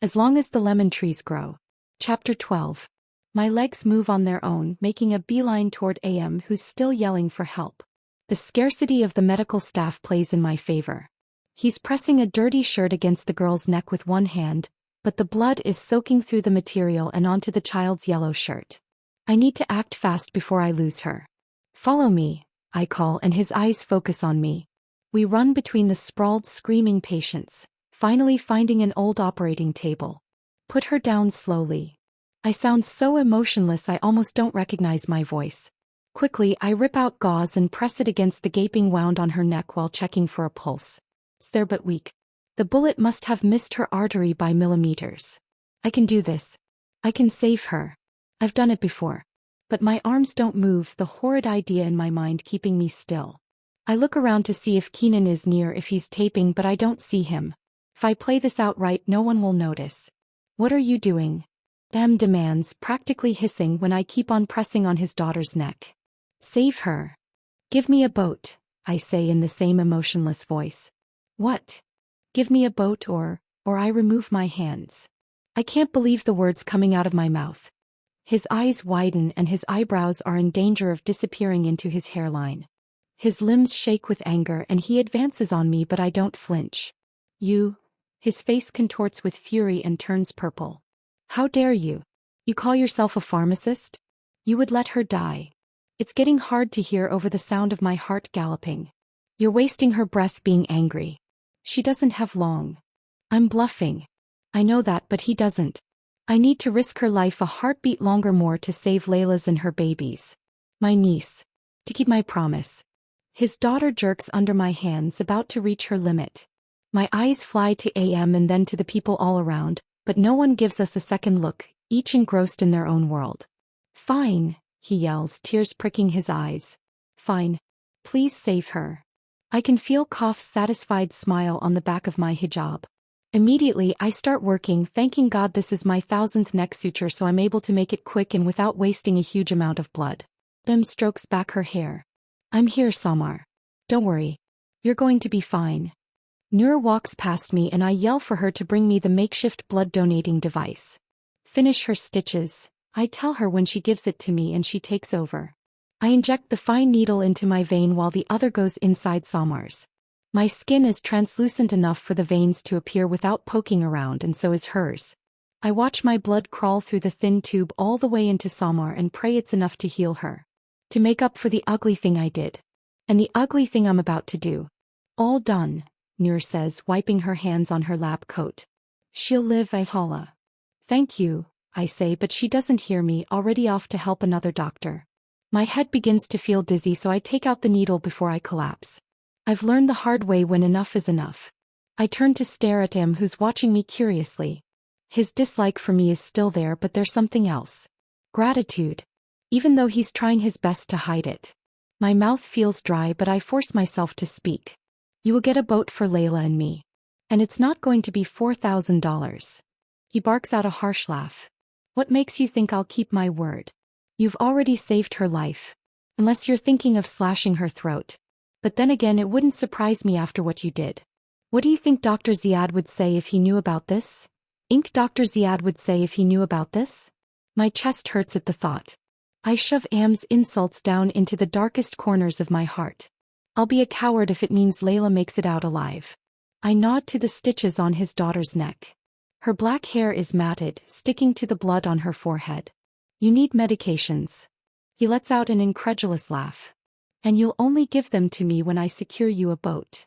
As long as the lemon trees grow. Chapter 12. My legs move on their own, making a beeline toward AM, who's still yelling for help. The scarcity of the medical staff plays in my favor. He's pressing a dirty shirt against the girl's neck with one hand, but the blood is soaking through the material and onto the child's yellow shirt. I need to act fast before I lose her. Follow me, I call, and his eyes focus on me. We run between the sprawled, screaming patients, finally finding an old operating table. Put her down slowly. I sound so emotionless I almost don't recognize my voice. Quickly, I rip out gauze and press it against the gaping wound on her neck while checking for a pulse. It's there but weak. The bullet must have missed her artery by millimeters. I can do this. I can save her. I've done it before. But my arms don't move, the horrid idea in my mind keeping me still. I look around to see if Keenan is near, if he's taping, but I don't see him. If I play this out right, no one will notice. What are you doing? Em demands, practically hissing when I keep on pressing on his daughter's neck. Save her. Give me a boat, I say in the same emotionless voice. What? Give me a boat or I remove my hands. I can't believe the words coming out of my mouth. His eyes widen and his eyebrows are in danger of disappearing into his hairline. His limbs shake with anger and he advances on me, but I don't flinch. You. His face contorts with fury and turns purple. How dare you? You call yourself a pharmacist? You would let her die. It's getting hard to hear over the sound of my heart galloping. You're wasting her breath being angry. She doesn't have long. I'm bluffing. I know that, but he doesn't. I need to risk her life a heartbeat longer more to save Layla's and her babies. My niece. To keep my promise. His daughter jerks under my hands, about to reach her limit. My eyes fly to AM and then to the people all around, but no one gives us a second look, each engrossed in their own world. Fine, he yells, tears pricking his eyes. Fine. Please save her. I can feel Kaf's satisfied smile on the back of my hijab. Immediately I start working, thanking God this is my 1000th neck suture so I'm able to make it quick and without wasting a huge amount of blood. Em strokes back her hair. I'm here, Samar. Don't worry. You're going to be fine. Noor walks past me and I yell for her to bring me the makeshift blood-donating device. Finish her stitches, I tell her when she gives it to me and she takes over. I inject the fine needle into my vein while the other goes inside Samar's. My skin is translucent enough for the veins to appear without poking around, and so is hers. I watch my blood crawl through the thin tube all the way into Samar and pray it's enough to heal her. To make up for the ugly thing I did. And the ugly thing I'm about to do. All done, Noor says, wiping her hands on her lab coat. She'll live, Ayhala. Thank you, I say, but she doesn't hear me, already off to help another doctor. My head begins to feel dizzy, so I take out the needle before I collapse. I've learned the hard way when enough is enough. I turn to stare at him, who's watching me curiously. His dislike for me is still there, but there's something else. Gratitude. Even though he's trying his best to hide it. My mouth feels dry, but I force myself to speak. You will get a boat for Layla and me. And it's not going to be $4,000. He barks out a harsh laugh. What makes you think I'll keep my word? You've already saved her life. Unless you're thinking of slashing her throat. But then again, it wouldn't surprise me after what you did. What do you think Dr. Ziad would say if he knew about this? Dr. Ziad would say if he knew about this? My chest hurts at the thought. I shove Am's insults down into the darkest corners of my heart. I'll be a coward if it means Layla makes it out alive. I nod to the stitches on his daughter's neck. Her black hair is matted, sticking to the blood on her forehead. You need medications. He lets out an incredulous laugh. And you'll only give them to me when I secure you a boat.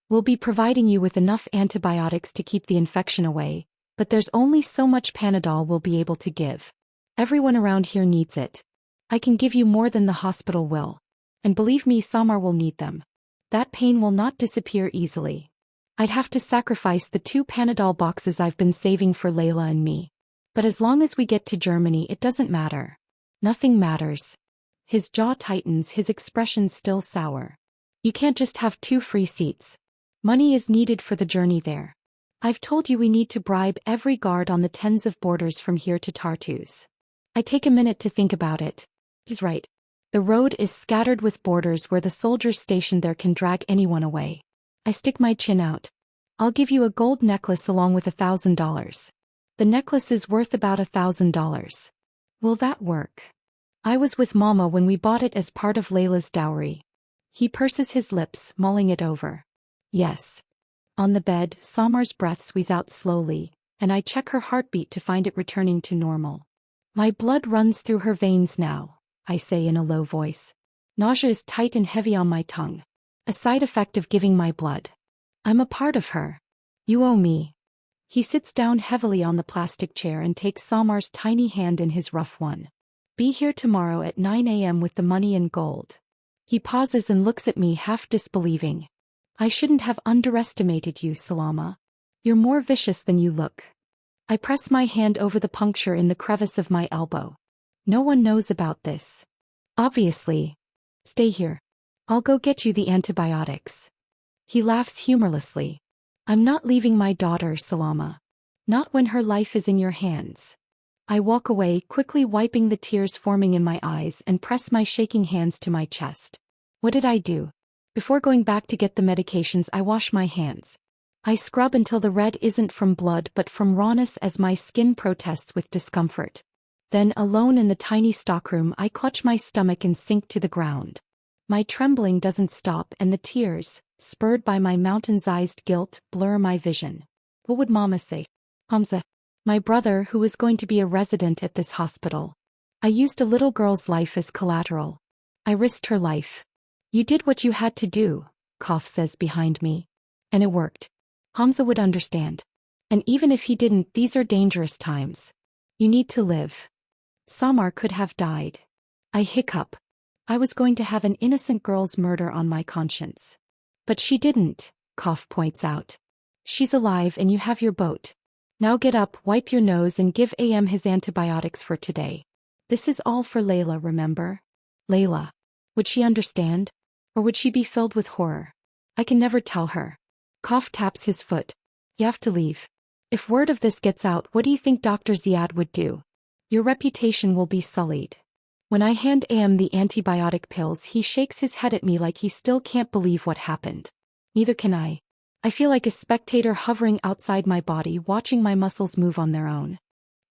We'll be providing you with enough antibiotics to keep the infection away, but there's only so much Panadol we'll be able to give. Everyone around here needs it. I can give you more than the hospital will. And believe me, Samar will need them. That pain will not disappear easily. I'd have to sacrifice the 2 Panadol boxes I've been saving for Layla and me. But as long as we get to Germany, it doesn't matter. Nothing matters. His jaw tightens, his expression still sour. You can't just have 2 free seats. Money is needed for the journey there. I've told you we need to bribe every guard on the tens of borders from here to Tartus. I take a minute to think about it. He's right. The road is scattered with borders where the soldiers stationed there can drag anyone away. I stick my chin out. I'll give you a gold necklace along with $1,000. The necklace is worth about $1,000. Will that work? I was with Mama when we bought it as part of Layla's dowry. He purses his lips, mulling it over. Yes. On the bed, Samar's breath squeezes out slowly, and I check her heartbeat to find it returning to normal. My blood runs through her veins now, I say in a low voice. Nausea is tight and heavy on my tongue. A side effect of giving my blood. I'm a part of her. You owe me. He sits down heavily on the plastic chair and takes Samar's tiny hand in his rough one. Be here tomorrow at 9 a.m. with the money and gold. He pauses and looks at me half disbelieving. I shouldn't have underestimated you, Salama. You're more vicious than you look. I press my hand over the puncture in the crevice of my elbow. No one knows about this. Obviously. Stay here. I'll go get you the antibiotics. He laughs humorlessly. I'm not leaving my daughter, Salama. Not when her life is in your hands. I walk away, quickly wiping the tears forming in my eyes and press my shaking hands to my chest. What did I do? Before going back to get the medications, I wash my hands. I scrub until the red isn't from blood but from rawness as my skin protests with discomfort. Then, alone in the tiny stockroom, I clutch my stomach and sink to the ground. My trembling doesn't stop and the tears, spurred by my mountain-sized guilt, blur my vision. What would Mama say? Hamza, my brother who was going to be a resident at this hospital. I used a little girl's life as collateral. I risked her life. You did what you had to do, Kof says behind me. And it worked. Hamza would understand. And even if he didn't, these are dangerous times. You need to live. Samar could have died. I hiccup. I was going to have an innocent girl's murder on my conscience. But she didn't, Kof points out. She's alive and you have your boat. Now get up, wipe your nose and give AM his antibiotics for today. This is all for Layla, remember? Layla. Would she understand? Or would she be filled with horror? I can never tell her. Kof taps his foot. You have to leave. If word of this gets out, what do you think Dr. Ziad would do? Your reputation will be sullied. When I hand AM the antibiotic pills, he shakes his head at me like he still can't believe what happened. Neither can I. I feel like a spectator hovering outside my body, watching my muscles move on their own.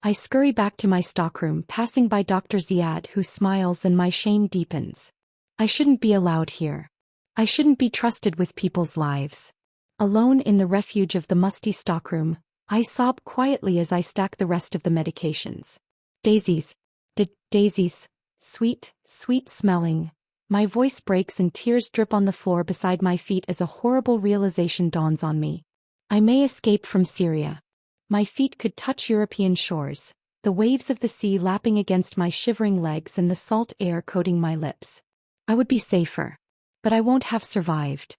I scurry back to my stockroom, passing by Dr. Ziad, who smiles, and my shame deepens. I shouldn't be allowed here. I shouldn't be trusted with people's lives. Alone in the refuge of the musty stockroom, I sob quietly as I stack the rest of the medications. Daisies. Daisies. Sweet, sweet smelling. My voice breaks and tears drip on the floor beside my feet as a horrible realization dawns on me. I may escape from Syria. My feet could touch European shores, the waves of the sea lapping against my shivering legs and the salt air coating my lips. I would be safer. But I won't have survived.